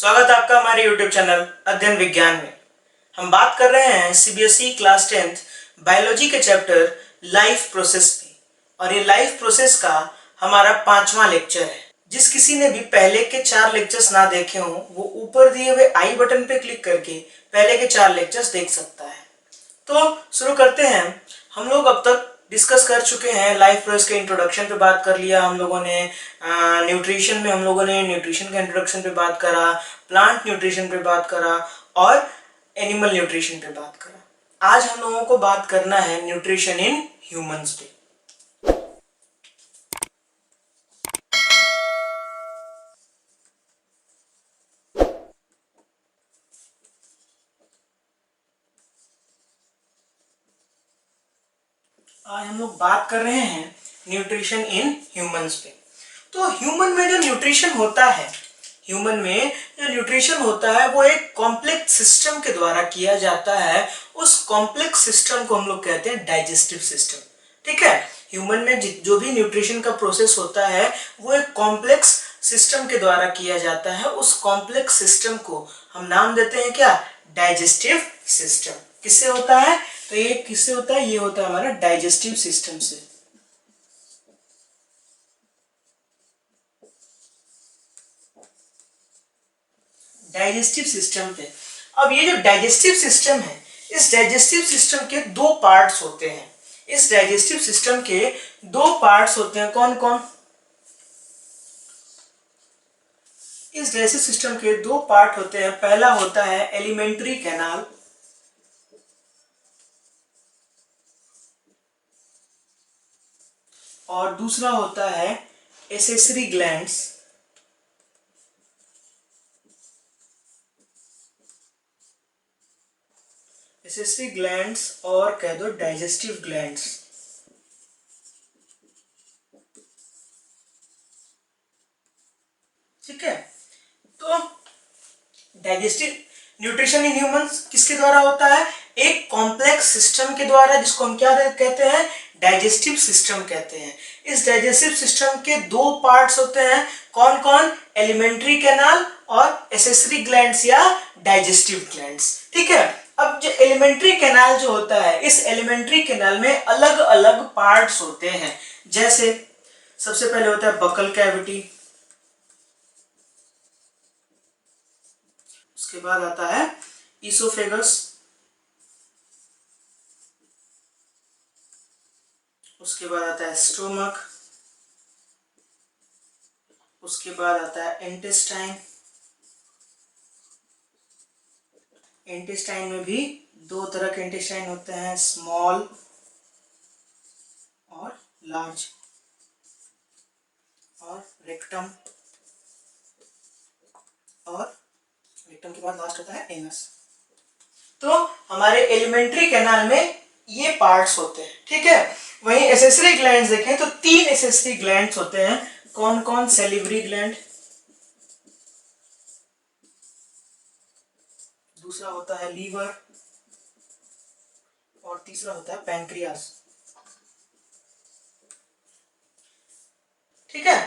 स्वागत है आपका हमारे YouTube चैनल अध्ययन विज्ञान में। हम बात कर रहे हैं सीबीएसई क्लास 10th बायोलॉजी के चैप्टर लाइफ प्रोसेस की, और ये लाइफ प्रोसेस का हमारा 5वां लेक्चर है। जिस किसी ने भी पहले के 4 लेक्चर्स ना देखे हों वो ऊपर दिए हुए आई बटन पे क्लिक करके पहले के 4 लेक्चर्स देख सकता है। तो शुरू करते हैं। हम लोग अब तक डिस्कस कर चुके हैं लाइफ प्रोसेस के इंट्रोडक्शन पे बात कर लिया हम लोगों ने, न्यूट्रिशन में हम लोगों ने न्यूट्रिशन के इंट्रोडक्शन पे बात करा, प्लांट न्यूट्रिशन पे बात करा और एनिमल न्यूट्रिशन पे बात करा। आज हम लोगों को बात करना है न्यूट्रिशन इन ह्यूमंस पे। आज हम लोग बात कर रहे हैं न्यूट्रिशन इन ह्यूमंस पे। तो ह्यूमन में जो न्यूट्रिशन होता है, वो एक कॉम्प्लेक्स सिस्टम के द्वारा किया जाता है। उस कॉम्प्लेक्स सिस्टम को हम लोग कहते हैं डाइजेस्टिव सिस्टम। ठीक है, ह्यूमन में जो भी न्यूट्रिशन का प्रोसेस होता है वो एक कॉम्प्लेक्स सिस्टम के द्वारा किया जाता है। उस कॉम्प्लेक्स सिस्टम को हम नाम देते हैं क्या? Digestive system. किससे होता है? तो ये किससे होता है? ये होता है हमारा डाइजेस्टिव सिस्टम से। डाइजेस्टिव सिस्टम पे। अब ये जो डाइजेस्टिव सिस्टम है, इस डाइजेस्टिव सिस्टम के 2 पार्ट्स होते हैं। इस डाइजेस्टिव सिस्टम के 2 पार्ट्स होते हैं। कौन कौन? इस डाइजेस्टिव सिस्टम के 2 पार्ट होते हैं। पहला होता है एलिमेंट्री कैनाल, और दूसरा होता है एसेसरी ग्लैंड्स। एसेसरी ग्लैंड्स और कह दो डाइजेस्टिव ग्लैंड्स। ठीक है, तो डाइजेस्टिव न्यूट्रिशन इन ह्यूमंस किसके द्वारा होता है? एक कॉम्प्लेक्स सिस्टम के द्वारा, जिसको हम क्या कहते हैं? डाइजेस्टिव सिस्टम कहते हैं। इस डाइजेस्टिव सिस्टम के 2 पार्ट्स होते हैं। कौन कौन? एलिमेंट्री कैनाल और एसेसरी ग्लैंड्स या डाइजेस्टिव ग्लैंड्स। ठीक है, अब जो एलिमेंट्री कैनाल जो होता है, इस एलिमेंट्री कैनाल में अलग अलग पार्ट्स होते हैं। जैसे सबसे पहले होता है बकल कैविटी, उसके बाद आता है ईसोफेगस, उसके बाद आता है स्टोमक, उसके बाद आता है इंटेस्टाइन। इंटेस्टाइन में भी 2 तरह के इंटेस्टाइन होते हैं, स्मॉल और लार्ज, और रेक्टम, और रेक्टम के बाद लास्ट होता है एनस। तो हमारे एलिमेंट्री कैनाल में ये पार्ट्स होते हैं। ठीक है, वहीं एसेसरी ग्लैंड्स देखें तो 3 एसेसरी ग्लैंड्स होते हैं। कौन कौन? सेलिवरी ग्लैंड, दूसरा होता है लीवर, और तीसरा होता है पैंक्रियास। ठीक है,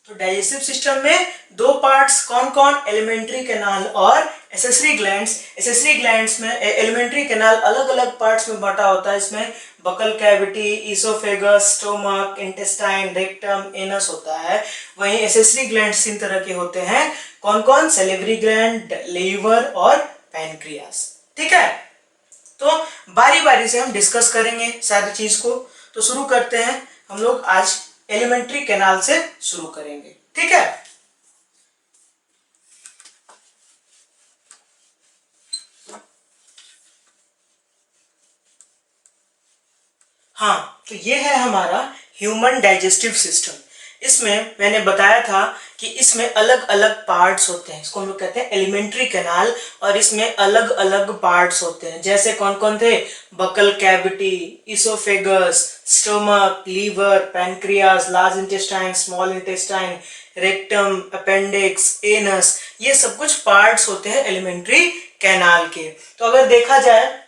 तो डाइजेस्टिव सिस्टम में 2 पार्ट्स कौन कौन? एलिमेंट्री कैनाल और एसेसरी ग्लैंड्स। एसेसरी ग्लैंड्स में एलिमेंट्री कैनाल अलग अलग पार्ट्स में बांटा होता है। इसमें buckle cavity, oesophagus, stomach, intestine, rectum, anus होता है। वहीं एसेसरी ग्लैंड्स 3 तरह के होते हैं। कौन कौन? सेलिवरी ग्लैंड, लीवर और पैनक्रियास। ठीक है, तो बारी बारी से हम डिस्कस करेंगे सारी चीज को। तो शुरू करते हैं। हम लोग आज एलिमेंट्री कैनाल से शुरू करेंगे। ठीक है, हाँ, तो ये है हमारा ह्यूमन डाइजेस्टिव सिस्टम। इसमें मैंने बताया था कि इसमें अलग अलग पार्ट्स होते हैं। इसको हम लोग कहते हैं एलिमेंट्री कैनाल, और इसमें अलग अलग पार्ट्स होते हैं। जैसे कौन कौन थे? Buccal cavity, oesophagus, stomach, liver, pancreas, large intestine, small intestine, rectum, appendix, anus, ये सब कुछ पार्ट्स होते हैं एलिमेंट्री कैनाल के। तो अगर देखा जाए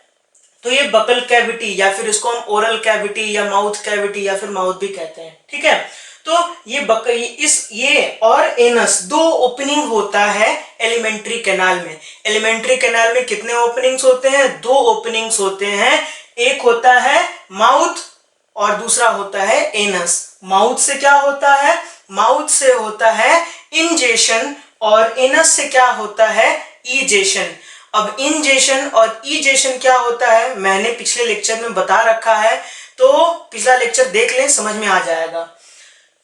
तो ये बकल कैविटी, या फिर इसको हम ओरल कैविटी या माउथ कैविटी या फिर माउथ भी कहते हैं। ठीक है, तो ये और एनस दो ओपनिंग होता है एलिमेंट्री कैनाल में। एलिमेंट्री कैनाल में कितने ओपनिंग्स होते हैं? दो ओपनिंग्स होते हैं। एक होता है माउथ और दूसरा होता है एनस। माउथ से क्या होता है? माउथ से होता है इंजेशन और एनस से क्या होता है? ईजेशन। अब इंजेशन और ईजेशन क्या होता है मैंने पिछले लेक्चर में बता रखा है, तो पिछला लेक्चर देख लें, समझ में आ जाएगा।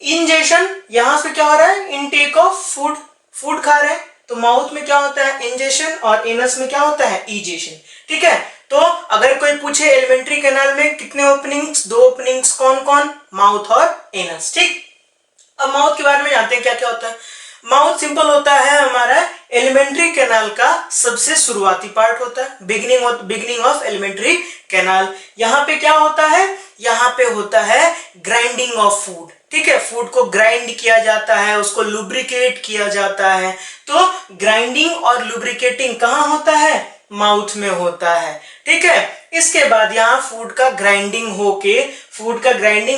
इंजेशन, यहां से क्या हो रहा है? इनटेक ऑफ फूड, फूड खा रहे हैं, तो माउथ में क्या होता है? इंजेशन और एनस में क्या होता है? ईजेशन। ठीक है, तो अगर कोई पूछे एलिमेंट्री कैनाल में कितने ओपनिंग्स? दो ओपनिंग्स। कौन कौन? माउथ और एनस। ठीक, अब माउथ के बारे में जानते हैं क्या क्या होता है। माउथ सिंपल होता है हमारा एलिमेंट्री कैनाल का सबसे शुरुआती पार्ट होता है, बिगिनिंग ऑफ एलिमेंट्री कैनाल। यहाँ पे क्या होता है? यहाँ पे होता है ग्राइंडिंग ऑफ फूड। ठीक है, फूड को ग्राइंड किया जाता है, उसको लुब्रिकेट किया जाता है। तो ग्राइंडिंग और लुब्रिकेटिंग कहाँ होता है? माउथ में होता है। ठीक है, इसके बाद यहाँ फूड का ग्राइंडिंग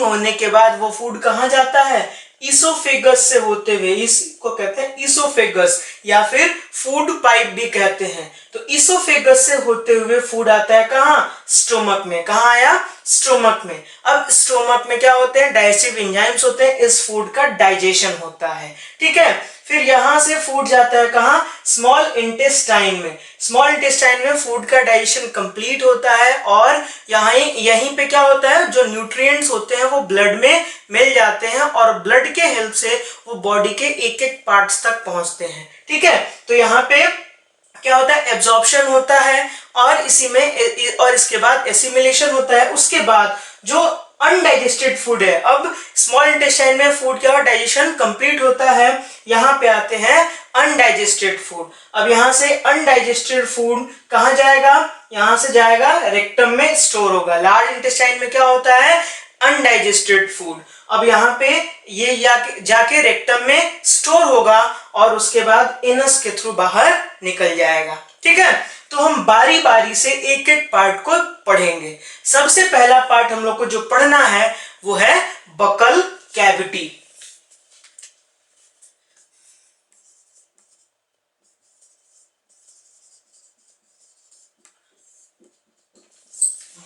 होने के बाद वो फूड कहाँ जाता है? इसोफेगस से होते हुए, इसको कहते हैं इसोफेगस या फिर फूड पाइप भी कहते हैं। तो इसोफेगस से होते हुए फूड आता है कहाँ? स्टोमक में। कहाँ आया? स्टोमक में। अब स्टोमक में क्या होते हैं? डाइजेस्टिव एंजाइम्स होते हैं, इस फूड का डाइजेशन होता है। ठीक है, फिर यहां से फूड जाता है कहाँ? स्मॉल इंटेस्टाइन में। स्मॉल इंटेस्टाइन में फूड का डाइजेशन कंप्लीट होता है और यहीं पे क्या होता है? जो न्यूट्रिएंट्स होते हैं वो ब्लड में मिल जाते हैं और ब्लड के हेल्प से वो बॉडी के एक एक पार्ट्स तक पहुंचते हैं। ठीक है, तो यहाँ पे क्या होता है? एब्जॉर्प्शन होता है और इसके बाद एसिमिलेशन होता है। उसके बाद जो अनडाइजेस्टेड फूड है, अब स्मॉल इंटेस्टाइन में फूड क्या डाइजेशन कंप्लीट होता है, यहाँ पे आते हैं अनडाइजेस्टेड फूड। अब यहाँ से अनडाइजेस्टेड फूड कहाँ जाएगा? यहाँ से जाएगा रेक्टम में स्टोर होगा। लार्ज इंटेस्टाइन में क्या होता है? Undigested food. अब यहाँ पे ये जाके रेक्टम में स्टोर होगा और उसके बाद एनस के थ्रू बाहर निकल जाएगा। ठीक है, तो हम बारी बारी से एक एक पार्ट को पढ़ेंगे। सबसे पहला पार्ट हम लोग को जो पढ़ना है वो है buccal cavity.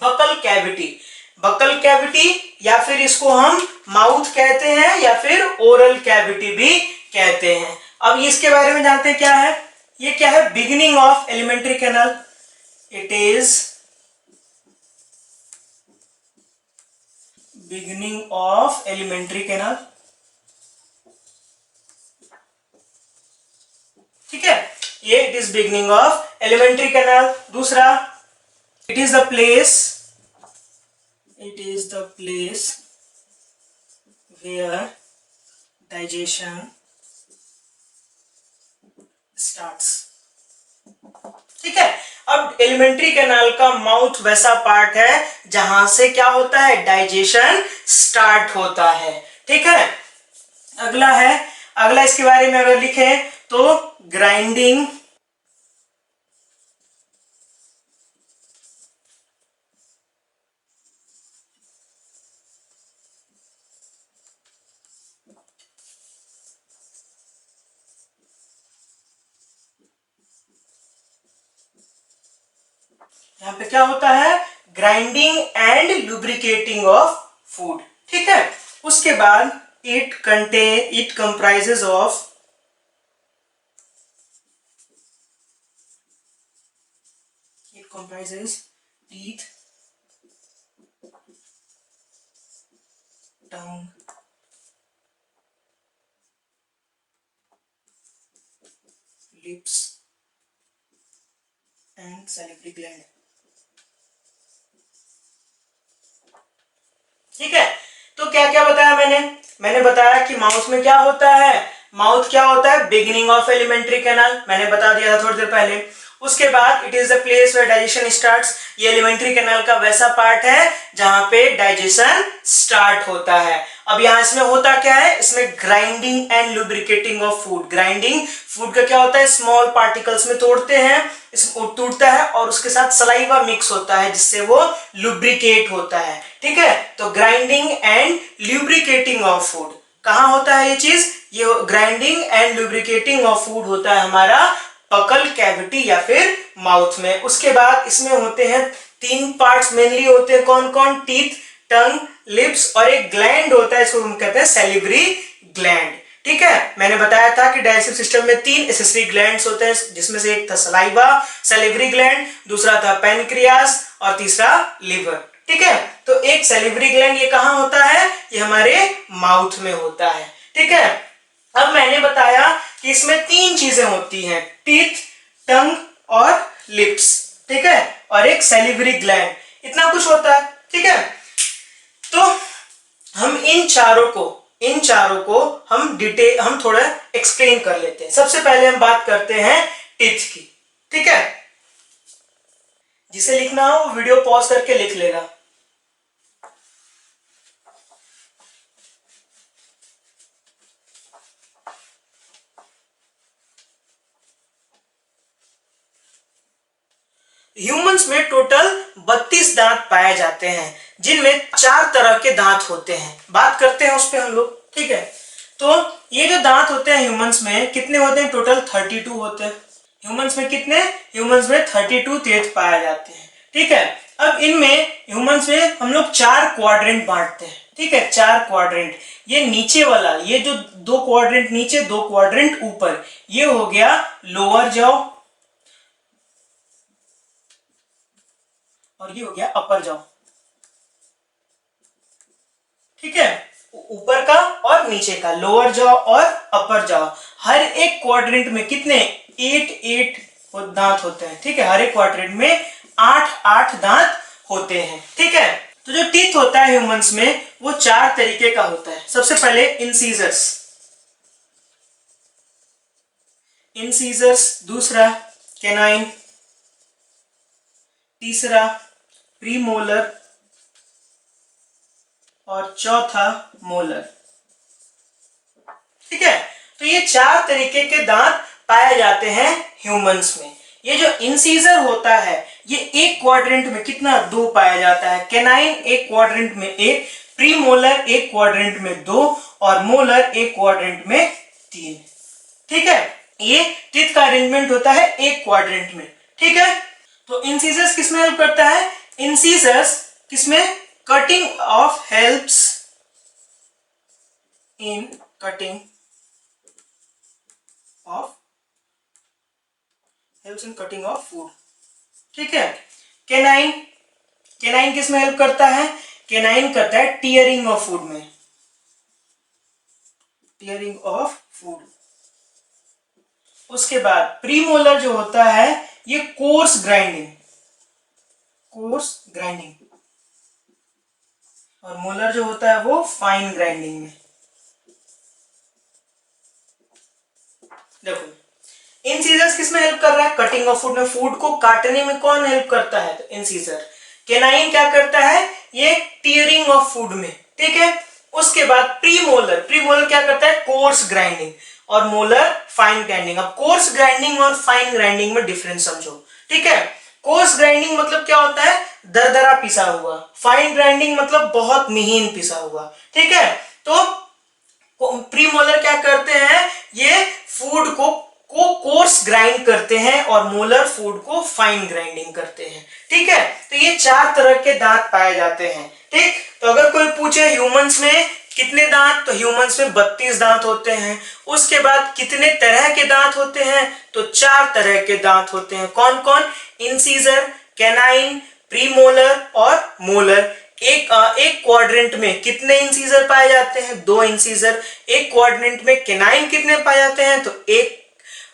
Buccal cavity, buccal cavity या फिर इसको हम माउथ कहते हैं या फिर ओरल कैविटी भी कहते हैं। अब इसके बारे में जानते हैं क्या है? ये क्या है? Beginning of elementary canal. It is beginning of elementary canal. ठीक है, ये it is beginning of elementary canal. दूसरा, it is the place where digestion starts। ठीक है, अब एलिमेंट्री कैनाल का माउथ वैसा पार्ट है जहां से क्या होता है? डाइजेशन स्टार्ट होता है। ठीक है, अगला इसके बारे में अगर लिखे तो ग्राइंडिंग यहाँ पे क्या होता है? Grinding and lubricating of food. ठीक है, उसके बाद it comprises of teeth, tongue, lips and salivary gland. ठीक है, तो क्या क्या बताया मैंने बताया कि माउथ में क्या होता है? माउथ क्या होता है? बिगिनिंग ऑफ एलिमेंट्री कैनाल, मैंने बता दिया था थोड़ी देर पहले। उसके बाद it is the place where digestion starts. ये एलिमेंट्री कैनाल का वैसा पार्ट है जहां पे डाइजेशन स्टार्ट होता है। अब यहाँ इसमें होता क्या है? इसमें grinding and lubricating of food. Grinding, food का क्या होता है? स्मॉल पार्टिकल्स में तोड़ते हैं, टूटता है और उसके साथ सलाइवा मिक्स होता है जिससे वो लुब्रिकेट होता है। ठीक है, तो grinding and lubricating of food कहाँ होता है ये चीज? ये grinding and lubricating of food होता है हमारा बकल कैविटी या फिर माउथ में। उसके बाद इसमें होते हैं 3 पार्ट्स मेनली होते हैं, कौन कौन? टीथ, टंग, लिप्स और एक ग्लैंड होता है, इसको हम कहते हैं सैलिवरी ग्लैंड। ठीक है, मैंने बताया था कि डाइजेस्टिव सिस्टम में 3 एसेसरी ग्लैंड्स होते हैं, जिसमें से एक था सलाइवा सैलिवरी ग्लैंड, दूसरा था पैनक्रियास और तीसरा लिवर। ठीक है, तो एक सैलिवरी ग्लैंड ये कहाँ होता है? ये हमारे माउथ में होता है। ठीक है, अब मैंने बताया कि इसमें 3 चीजें होती हैं, टीथ, टंग और लिप्स। ठीक है, और एक सैलिवरी ग्लैंड, इतना कुछ होता है। ठीक है, तो हम इन चारों को हम थोड़ा एक्सप्लेन कर लेते हैं। सबसे पहले हम बात करते हैं टीथ की। ठीक है, जिसे लिखना हो वीडियो पॉज करके लिख लेगा। ह्यूमंस में टोटल 32 दांत पाए जाते हैं, जिनमें 4 तरह के दांत होते हैं। बात करते हैं उस पे हम लोग। ठीक है, तो ये जो दांत होते हैं ह्यूमंस में कितने होते हैं? टोटल 32 होते हैं। ह्यूमंस में कितने? ह्यूमंस में 32 तेज पाए जाते हैं। ठीक है, अब इनमें ह्यूमंस में हम लोग 4 क्वाड्रेंट बांटते हैं। ठीक है, 4 क्वाड्रेंट। ये नीचे वाला, ये जो 2 क्वाड्रेंट नीचे 2 क्वाड्रेंट ऊपर, ये हो गया लोअर जॉ और ये हो गया अपर जॉ। ठीक है, ऊपर का और नीचे का, लोअर जॉ और अपर जॉ। हर एक क्वाड्रेंट में कितने? 8 दांत होते हैं। ठीक है, हर एक क्वाड्रेंट में 8 दांत होते हैं। ठीक है, तो जो टीथ होता है ह्यूमंस में वो 4 तरीके का होता है। सबसे पहले इंसीजर्स, दूसरा कैनाइन, तीसरा प्रीमोलर और चौथा मोलर। ठीक है, तो ये 4 तरीके के दांत पाए जाते हैं ह्यूमंस में। ये जो इंसीजर होता है ये एक क्वाड्रेंट में कितना? 2 पाया जाता है। कैनाइन एक क्वाड्रेंट में 1, प्रीमोलर एक क्वाड्रेंट में 2 और मोलर एक क्वाड्रेंट में 3। ठीक है, ये टीथ का अरेंजमेंट होता है एक क्वाड्रेंट में। ठीक है, तो इंसीजर्स किसमें हेल्प करता है? इंसीजर्स किसमें? Cutting of helps in cutting of food. ठीक है, कैनाइन किसमें हेल्प करता है? कैनाइन करता है टीयरिंग ऑफ फूड में, टीयरिंग ऑफ फूड। उसके बाद प्रीमोलर जो होता है ये कोर्स ग्राइंडिंग, और मोलर जो होता है वो फाइन ग्राइंडिंग में। देखो, इंसीजर्स किसमें हेल्प कर रहा है? कटिंग ऑफ फूड में। फूड को काटने में कौन हेल्प करता है? तो इंसीजर। कैनाइन क्या करता है? ये टीयरिंग ऑफ फूड में। ठीक है, उसके बाद प्रीमोलर क्या करता है? कोर्स ग्राइंडिंग और मोलर फाइन ग्राइंडिंग। अब कोर्स ग्राइंडिंग और फाइन ग्राइंडिंग में डिफरेंस समझो। ठीक है, कोर्स ग्राइंडिंग मतलब क्या होता है? दरदरा पिसा हुआ। फाइन ग्राइंडिंग मतलब बहुत महीन पिसा हुआ। ठीक है, तो प्रीमोलर क्या करते हैं? ये फूड को कोर्स ग्राइंड करते हैं और मोलर फूड को फाइन ग्राइंडिंग करते हैं। ठीक है, तो ये 4 तरह के दांत पाए जाते हैं। ठीक, तो अगर कोई पूछे ह्यूमंस में कितने दांत, तो ह्यूमंस में 32 दांत होते हैं। उसके बाद कितने तरह के दांत होते हैं? तो 4 तरह के दांत होते हैं। कौन कौन? इंसीजर, कैनाइन, प्रीमोलर और मोलर। एक क्वाड्रेंट में कितने इंसीजर पाए जाते हैं? 2 इंसीजर। एक क्वाड्रेंट में कैनाइन कितने पाए जाते हैं? तो 1।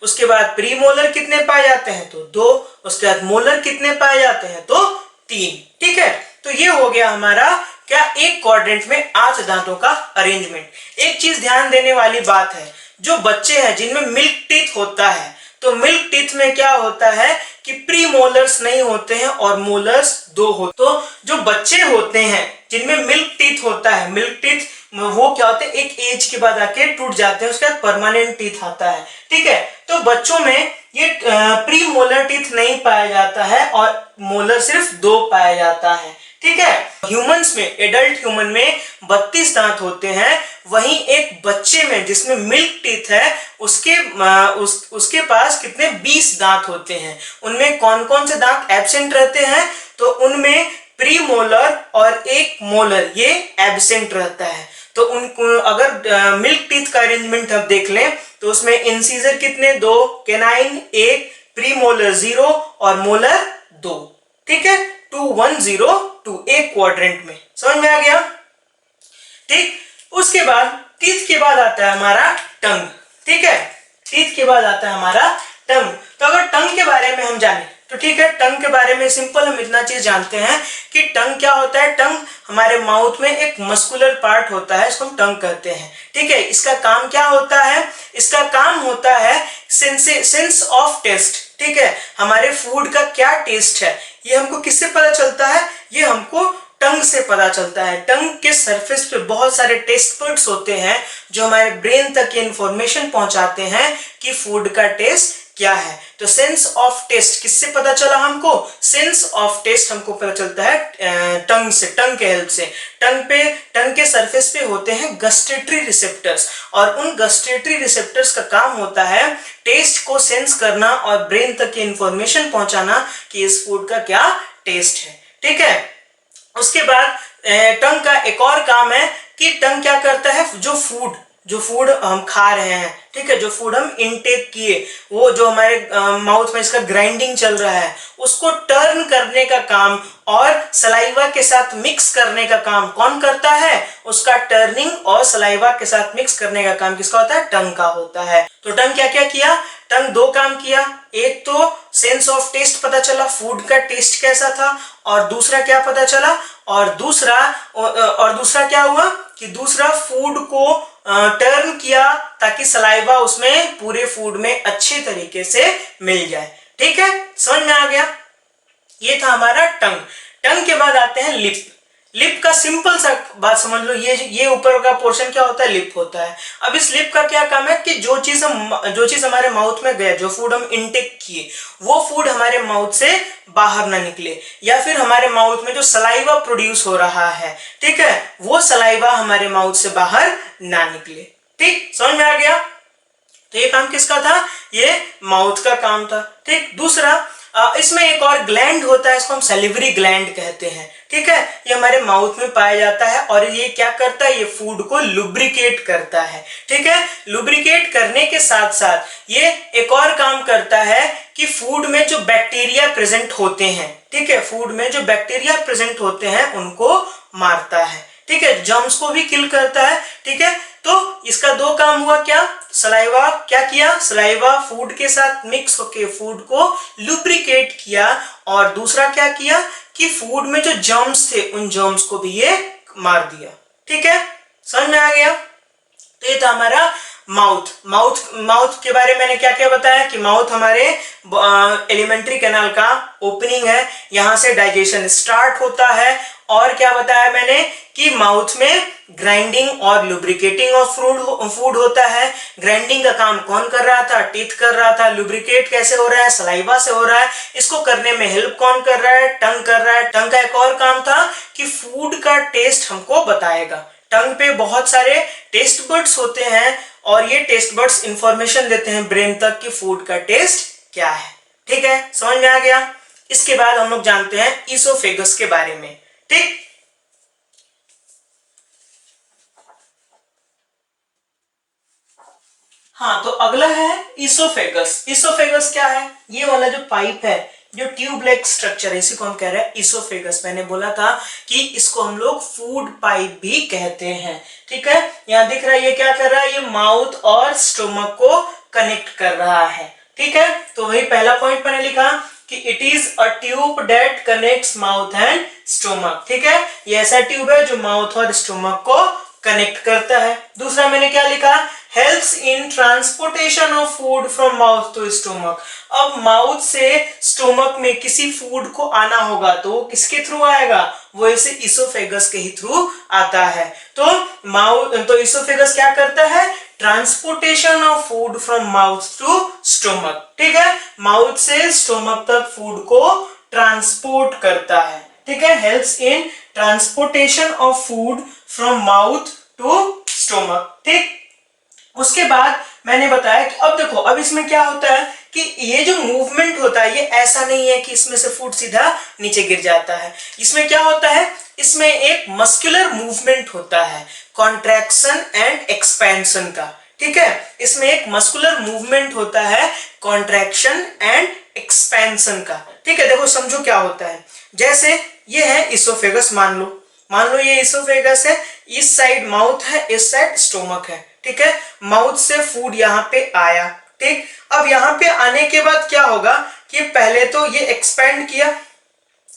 उसके बाद प्रीमोलर कितने पाए जाते हैं? तो 2। उसके बाद मोलर कितने पाए जाते हैं? तो 3। ठीक है, तो ये हो गया हमारा क्या? एक क्वाड्रेंट में 8 दांतों का अरेंजमेंट। एक चीज ध्यान देने वाली बात है, जो बच्चे हैं जिनमें मिल्क टीथ होता है, तो मिल्क टीथ में क्या होता है कि प्रीमोलर्स नहीं होते हैं और मोलर्स 2 होते। तो जो बच्चे होते हैं जिनमें मिल्क टीथ होता है, मिल्क टीथ वो क्या होते हैं? एक एज के बाद आके टूट जाते हैं, उसके बाद परमानेंट टीथ आता है। ठीक है, तो बच्चों में ये प्रीमोलर टीथ नहीं पाया जाता है और मोलर सिर्फ 2 पाया जाता है। ठीक है। ह्यूमंस में, एडल्ट ह्यूमन में 32 दांत होते हैं, वहीं एक बच्चे में जिसमें मिल्क टीथ है उसके पास कितने 20 दांत होते हैं। उनमें कौन कौन से दांत एब्सेंट रहते हैं? तो उनमें प्री मोलर और एक मोलर ये एब्सेंट रहता है। तो उनको अगर मिल्क टीथ का अरेंजमेंट हम देख लें तो उसमें इंसीजर कितने? 2, केनाइन 1, प्री मोलर 0 और मोलर 2। ठीक है, 2 1 0 2 एक क्वाड्रेंट में। समझ में आ गया? ठीक। उसके बाद टीथ के बाद आता है हमारा टंग। ठीक है, टीथ के बाद आता है हमारा टंग। तो अगर टंग के बारे में हम जाने तो ठीक है, टंग के बारे में सिंपल हम इतना चीज जानते हैं कि टंग क्या होता है। टंग हमारे माउथ में एक मस्कुलर पार्ट होता है, इसको हम टंग कहते हैं। ठीक है, इसका काम क्या होता है? इसका काम होता है सेंस ऑफ टेस्ट। ठीक है, हमारे फूड का क्या टेस्ट है ये हमको किससे पता चलता है? ये हमको टंग से पता चलता है। टंग के सरफेस पे बहुत सारे टेस्ट बड्स होते हैं जो हमारे ब्रेन तक ये इंफॉर्मेशन पहुंचाते हैं कि फूड का टेस्ट क्या है। तो सेंस ऑफ टेस्ट किससे पता चला हमको? सेंस ऑफ टेस्ट हमको पता चलता है टंग से, टंग के हेल्प से। टंग के सरफेस पे होते हैं गस्टेटरी रिसेप्टर्स, और उन गस्टेटरी रिसेप्टर्स का काम होता है टेस्ट को सेंस करना और ब्रेन तक ये इंफॉर्मेशन पहुंचाना कि इस फूड का क्या टेस्ट है। ठीक है, उसके बाद टंग का एक और काम है कि टंग क्या करता है? जो फूड हम खा रहे हैं, ठीक है, जो फूड हम इनटेक किए, वो जो हमारे माउथ में इसका ग्राइंडिंग चल रहा है उसको टर्न करने का काम और सलाइवा के साथ मिक्स करने का काम कौन करता है? उसका टर्निंग और सलाइवा के साथ मिक्स करने का काम किसका होता है? टंग का होता है। तो टंग क्या क्या किया? टंग 2 काम किया। एक तो सेंस ऑफ टेस्ट पता चला, फूड का टेस्ट कैसा था, और दूसरा क्या पता चला? और दूसरा क्या हुआ कि दूसरा फूड को टर्न किया ताकि सलाइवा उसमें पूरे फूड में अच्छे तरीके से मिल जाए। ठीक है, समझ में आ गया? ये था हमारा टंग। टंग के बाद आते हैं लिप। लिप का सिंपल सा बात समझ लो, ये ऊपर का पोर्शन क्या होता है? लिप होता है। अब इस लिप का क्या काम है कि जो चीज हमारे माउथ में गया, जो फूड हम इनटेक किए, वो फूड हमारे माउथ से बाहर ना निकले, या फिर हमारे माउथ में जो सलाइवा प्रोड्यूस हो रहा है, ठीक है, वो सलाइवा हमारे माउथ से बाहर ना निकले। ठीक, समझ में आ गया? तो ये काम किसका था? ये माउथ का काम था। ठीक, दूसरा इसमें एक और ग्लैंड होता है, इसको हम सैलिवरी ग्लैंड कहते हैं। ठीक है, ये हमारे माउथ में पाया जाता है और ये क्या करता है? ये फूड को लुब्रिकेट करता है। ठीक है, लुब्रिकेट करने के साथ साथ ये एक और काम करता है कि फूड में जो बैक्टीरिया प्रेजेंट होते हैं, ठीक है, फूड में जो बैक्टीरिया प्रेजेंट होते हैं उनको मारता है। ठीक है, जर्म्स को भी किल करता है। ठीक है, तो इसका 2 काम हुआ। क्या? सलाइवा क्या किया? सलाइवा फूड के साथ मिक्स होके फूड को लुब्रिकेट किया, और दूसरा क्या किया कि फूड में जो जर्म्स थे उन जर्म्स को भी ये मार दिया। ठीक है, समझ में आ गया? तो ये था हमारा माउथ के बारे में मैंने क्या क्या बताया कि माउथ हमारे एलिमेंट्री कैनाल का ओपनिंग है, यहां से डाइजेशन स्टार्ट होता है। और क्या बताया मैंने कि माउथ में ग्राइंडिंग और लुब्रिकेटिंग ऑफ फूड होता है। ग्राइंडिंग का काम कौन कर रहा था? टीथ कर रहा था। लुब्रिकेट कैसे हो रहा है? सलाइवा से हो रहा है। इसको करने में हेल्प कौन कर रहा है? टंग कर रहा है। टंग का एक और काम था कि फूड का टेस्ट हमको बताएगा। टंग पे बहुत सारे टेस्ट बड्स होते हैं और ये टेस्ट बड्स इंफॉर्मेशन देते हैं ब्रेन तक कि फूड का टेस्ट क्या है। ठीक है, समझ में आ गया? इसके बाद हम लोग जानते हैं ईसोफेगस के बारे में। ठीक, हाँ, तो अगला है ईसोफेगस। ईसोफेगस क्या है? ये वाला जो पाइप है, जो ट्यूब लाइक स्ट्रक्चर है, इसी को हम कह रहे हैं ईसोफेगस। मैंने बोला था कि इसको हम लोग फूड पाइप भी कहते हैं। ठीक है, यहाँ दिख रहा है ये क्या कर रहा है? ये माउथ और स्टोमक को कनेक्ट कर रहा है। ठीक है, तो वही पहला पॉइंट मैंने लिखा कि it is a tube that connects mouth and stomach. ठीक है, ये ऐसा ट्यूब है जो माउथ और स्टोमक को कनेक्ट करता है। दूसरा मैंने क्या लिखा? Helps in transportation of food from mouth to stomach. अब माउथ से स्टोमक में किसी फूड को आना होगा तो वो किसके थ्रू आएगा? वो इसे ईसोफेगस के ही थ्रू आता है। तो ईसोफेगस क्या करता है? Transportation of food from mouth to stomach. ठीक है, माउथ से स्टोमक तक फूड को ट्रांसपोर्ट करता है। ठीक है, helps in transportation of food from mouth to stomach. ठीक, उसके बाद मैंने बताया कि अब देखो, अब इसमें क्या होता है कि ये जो मूवमेंट होता है ये ऐसा नहीं है कि इसमें से फूड सीधा नीचे गिर जाता है। इसमें क्या होता है, इसमें एक मस्कुलर मूवमेंट होता है, कॉन्ट्रैक्शन एंड एक्सपेंशन का। ठीक है, इसमें एक मस्कुलर मूवमेंट होता है, कॉन्ट्रैक्शन एंड एक्सपेंशन का। ठीक है, देखो समझो क्या होता है। जैसे ये है इसोफेगस, मान लो ये इसोफेगस है, इस साइड माउथ है, इस साइड स्टोमक है। ठीक है, माउथ से फूड यहाँ पे आया। ठीक, अब यहाँ पे आने के बाद क्या होगा कि पहले तो ये एक्सपेंड किया।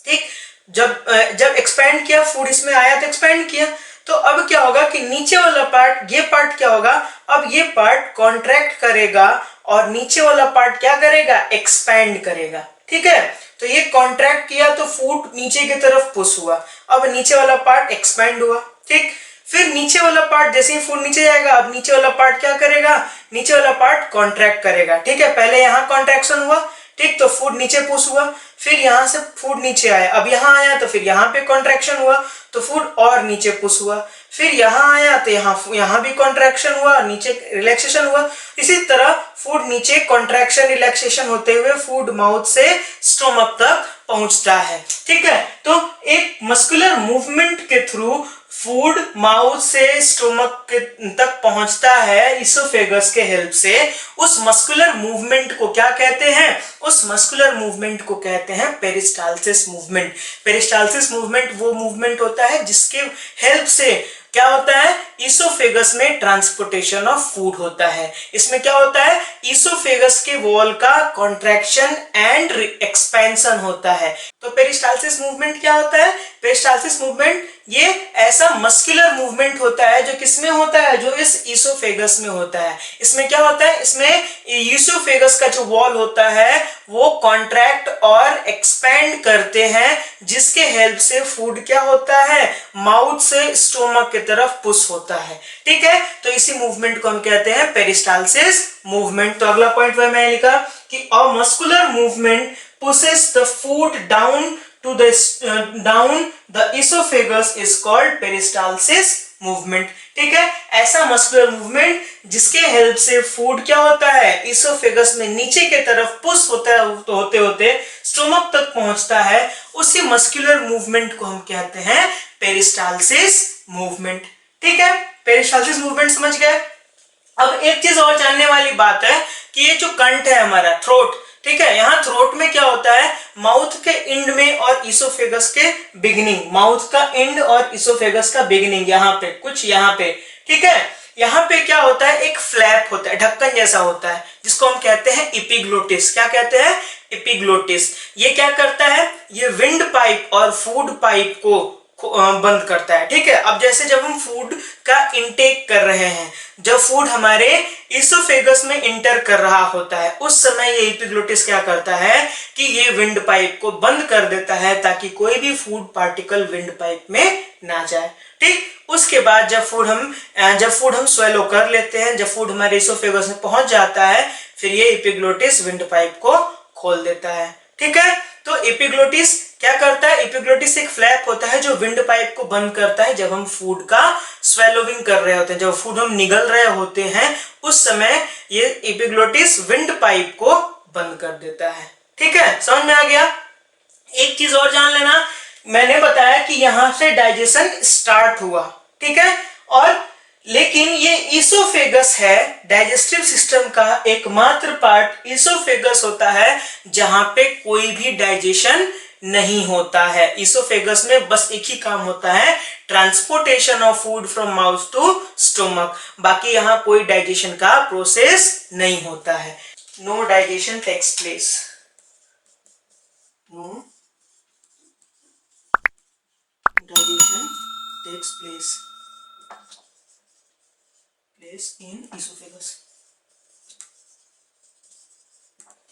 ठीक, जब एक्सपेंड किया, फूड इसमें आया तो एक्सपेंड किया, तो अब क्या होगा कि नीचे वाला पार्ट, ये पार्ट क्या होगा, अब ये पार्ट कॉन्ट्रैक्ट करेगा और नीचे वाला पार्ट क्या करेगा, एक्सपेंड करेगा। ठीक है, तो ये कॉन्ट्रैक्ट किया तो फूड नीचे की तरफ पुश हुआ, अब नीचे वाला पार्ट एक्सपेंड हुआ। ठीक, फिर नीचे वाला पार्ट, जैसे ही फूड नीचे जाएगा, अब नीचे वाला पार्ट क्या करेगा, नीचे वाला पार्ट कॉन्ट्रैक्ट करेगा। ठीक है, पहले यहाँ कॉन्ट्रैक्शन हुआ, ठीक, तो फूड नीचे पुश हुआ, फिर यहाँ से फूड नीचे आया, अब यहाँ आया तो फिर यहाँ पे कॉन्ट्रैक्शन हुआ तो फूड और नीचे पुश हुआ, फिर यहाँ आया तो यहाँ भी कॉन्ट्रैक्शन हुआ, नीचे रिलैक्सेशन हुआ। इसी तरह फूड नीचे कॉन्ट्रैक्शन रिलैक्सेशन होते हुए फूड माउथ से स्टोमक तक पहुंचता है। ठीक है, तो एक मस्कुलर मूवमेंट के थ्रू फूड माउथ से स्टोमक तक पहुंचता है इसोफेगस के हेल्प से। उस मस्कुलर मूवमेंट को क्या कहते हैं, उस मस्कुलर मूवमेंट को कहते हैं पेरिस्टाल्सिस मूवमेंट। पेरिस्टाल्सिस मूवमेंट वो मूवमेंट होता है जिसके हेल्प से क्या होता है, इसोफेगस में ट्रांसपोर्टेशन ऑफ फूड होता है। इसमें क्या होता है, इसोफेगस के वॉल का कॉन्ट्रैक्शन एंड एक्सपेंशन होता है। तो पेरिस्टाल्सिस मूवमेंट क्या होता है, पेरिस्टाल्सिस मूवमेंट ये ऐसा मस्कुलर मूवमेंट होता है जो किसमें होता है, जो इस इसोफेगस में होता है। इसमें क्या होता है, इसमें इसोफेगस का जो वॉल होता है वो कॉन्ट्रैक्ट और एक्सपेंड करते हैं, जिसके हेल्प से फूड क्या होता है, माउथ से स्टोमक की तरफ पुश होता है। ठीक है, तो इसी मूवमेंट को हम कहते हैं पेरिस्टाल्सिस मूवमेंट। तो अगला पॉइंट वह मैंने लिखा कि a muscular movement pushes the food down to the esophagus is called peristalsis movement। ठीक है, ऐसा मस्कुलर मूवमेंट जिसके हेल्प से फूड क्या होता है, इसोफेगस में नीचे के तरफ पुश होता है, होते होते स्टोमक तक पहुंचता है, उसी मस्कुलर मूवमेंट को हम कहते हैं पेरिस्टाल्सिस मूवमेंट। ठीक है, पेरिस्टाल्सिस मूवमेंट समझ गए। अब एक चीज और जानने वाली बात है कि ये जो कंठ है हमारा थ्रोट, ठीक है, यहाँ थ्रोट में क्या होता है, माउथ के एंड में और इसोफेगस के बिगिनिंग, माउथ का एंड और इसोफेगस का बिगिनिंग यहाँ पे कुछ यहाँ पे, ठीक है, यहाँ पे क्या होता है, एक फ्लैप होता है, ढक्कन जैसा होता है, जिसको हम कहते हैं एपिग्लोटिस। क्या कहते हैं, एपिग्लोटिस। ये क्या करता है, ये विंड पाइप और फूड पाइप को बंद करता है। ठीक है, अब जैसे जब हम फूड का इंटेक कर रहे हैं, जब फूड हमारे इसोफेगस में इंटर कर रहा होता है, उस समय ये एपिग्लोटिस क्या करता है कि ये विंड पाइप को बंद कर देता है ताकि कोई भी फूड पार्टिकल विंड पाइप में ना जाए। ठीक, उसके बाद जब फूड हम स्वेलो कर लेते हैं, जब फूड हमारे इसोफेगस में पहुंच जाता है, फिर ये एपिग्लोटिस विंड पाइप को खोल देता है। ठीक है, तो एपिग्लोटिस क्या करता है, एपिग्लोटिस एक फ्लैप होता है जो विंड पाइप को बंद करता है जब हम फूड का स्वेलोविंग कर रहे होते हैं, जब फूड हम निगल रहे होते हैं, उस समय ये एपिग्लोटिस विंड पाइप को बंद कर देता है। ठीक है, समझ में आ गया। एक चीज और जान लेना, मैंने बताया कि यहां से डाइजेशन स्टार्ट हुआ, ठीक है, और लेकिन ये इसोफेगस है, डाइजेस्टिव सिस्टम का एकमात्र पार्ट इसोफेगस होता है जहां पे कोई भी डाइजेशन नहीं होता है। इसोफेगस में बस एक ही काम होता है, transportation of food from mouth to stomach. बाकी यहाँ कोई डाइजेशन का प्रोसेस नहीं होता है। No digestion takes place. No digestion takes place in oesophagus.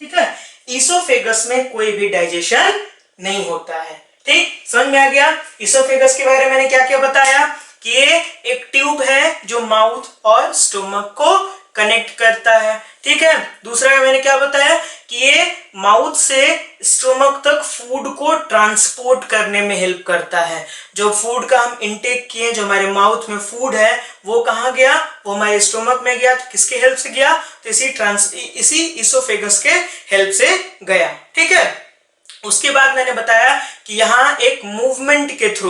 ठीक है, इसोफेगस में कोई भी डाइजेशन नहीं होता है। ठीक, समझ में आ गया। इसोफेगस के बारे में मैंने क्या क्या बताया कि ये एक ट्यूब है जो माउथ और स्टोमक को कनेक्ट करता है। ठीक है, दूसरा मैंने क्या बताया कि ये माउथ से स्टोमक तक फूड को ट्रांसपोर्ट करने में हेल्प करता है। जो फूड का हम इनटेक किए, जो हमारे माउथ में फूड है वो कहाँ गया, वो हमारे स्टोमक में गया। तो किसके हेल्प से गया, तो इसी इसोफेगस के हेल्प से गया। ठीक है, उसके बाद मैंने बताया कि यहाँ एक मूवमेंट के थ्रू,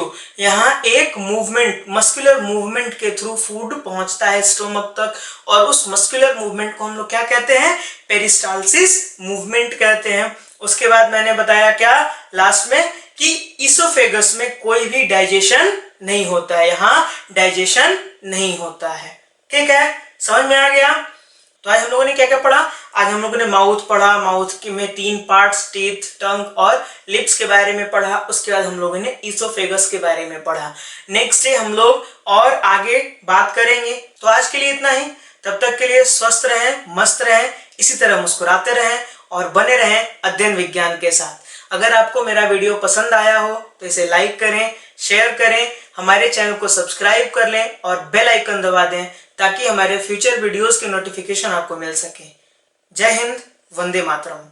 मस्कुलर मूवमेंट के थ्रू फूड पहुंचता है स्टोमक तक, और उस मस्कुलर मूवमेंट को हम लोग क्या कहते हैं, पेरिस्टाल्सिस मूवमेंट कहते हैं। उसके बाद मैंने बताया क्या लास्ट में कि इसोफेगस में कोई भी डाइजेशन नहीं होता है, यहाँ डाइजेशन नहीं होता है। ठीक है, समझ में आ गया। तो आज हम लोगों ने क्या क्या पढ़ा, आज हम लोगों ने माउथ पढ़ा, माउथ में 3 पार्ट्स, टीथ, टंग और लिप्स के बारे में पढ़ा। उसके बाद हम लोगों ने इसोफेगस के बारे में पढ़ा। नेक्स्ट डे हम लोग और आगे बात करेंगे। तो आज के लिए इतना ही, तब तक के लिए स्वस्थ रहें, मस्त रहें, इसी तरह मुस्कुराते रहें और बने रहें अध्ययन विज्ञान के साथ। अगर आपको मेरा वीडियो पसंद आया हो तो इसे लाइक करें, शेयर करें, हमारे चैनल को सब्सक्राइब कर लें और बेल आइकन दबा दें ताकि हमारे फ्यूचर वीडियोस के नोटिफिकेशन आपको मिल सके। जय हिंद, वंदे मातरम।